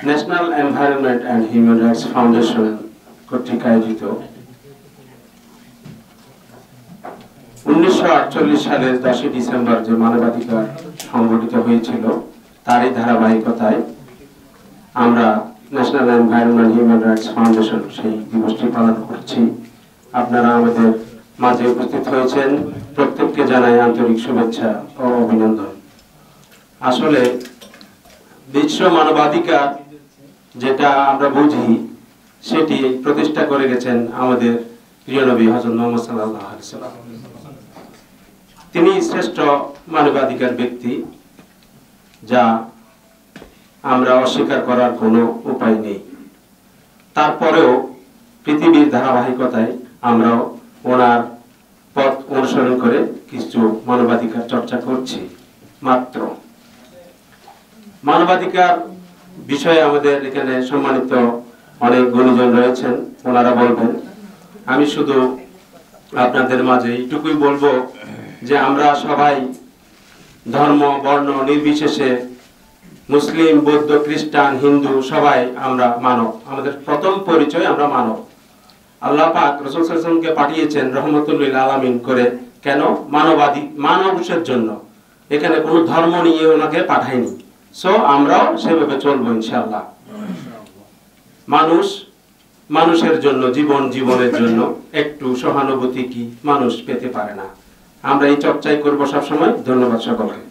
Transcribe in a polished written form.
National environment and human rights foundation কর্তৃক আয়োজিত 1948 সালের 10 ডিসেম্বর যে মানবাধিকার সংগঠিত হয়েছিল তারই ধারাবাহিকতায় আমরা national environment human rights foundation সেই দিবসটি পালন করছি। আপনারা আমাদের মাঝে উপস্থিত হয়েছেন, প্রত্যেককে জানাই আন্তরিক শুভেচ্ছা ও অভিনন্দন। আসলে বিশ্ব মানবাধিকার যেটা আমরা বুঝি সেটি প্রতিষ্ঠা করে গেছেন আমাদের প্রিয় নবী হযরত মুহাম্মদ সাল্লাল্লাহু আলাইহি ওয়াসাল্লাম। তিনি শ্রেষ্ঠ মানবাধিকার ব্যক্তি, যা আমরা অস্বীকার করার কোনো উপায় নেই। তারপরেও পৃথিবীর ধারাবাহিকতায় আমরা ওনার পথ অনুসরণ করে কিছু মানবাধিকার চর্চা করছি। মাত্র মানবাধিকার বিষয়ে আমাদের এখানে সম্মানিত অনেক গুণীজন রয়েছেন, ওনারা বলবেন। আমি শুধু আপনাদের মাঝে এইটুকুই বলবো যে আমরা সবাই ধর্ম বর্ণ নির্বিশেষে, মুসলিম বৌদ্ধ খ্রিস্টান হিন্দু সবাই আমরা মানব। আমাদের প্রথম পরিচয় আমরা মানব। আল্লাহ পাক রাসূল সাল্লাল্লাহু আলাইহি ওয়াসাল্লামকে পাঠিয়েছেন রহমতুল লিল আলামিন করে। কেন? মানুষের জন্য। এখানে কোনো ধর্ম নিয়ে ওনাকে পাঠায়নি। সো আমরাও সেভাবে চলবো ইনশাআল্লাহ। মানুষের জন্য, জীবনের জন্য একটু সহানুভূতি কি মানুষ পেতে পারে না? আমরা এই চর্চাই করবো সবসময়। ধন্যবাদ সকলকে।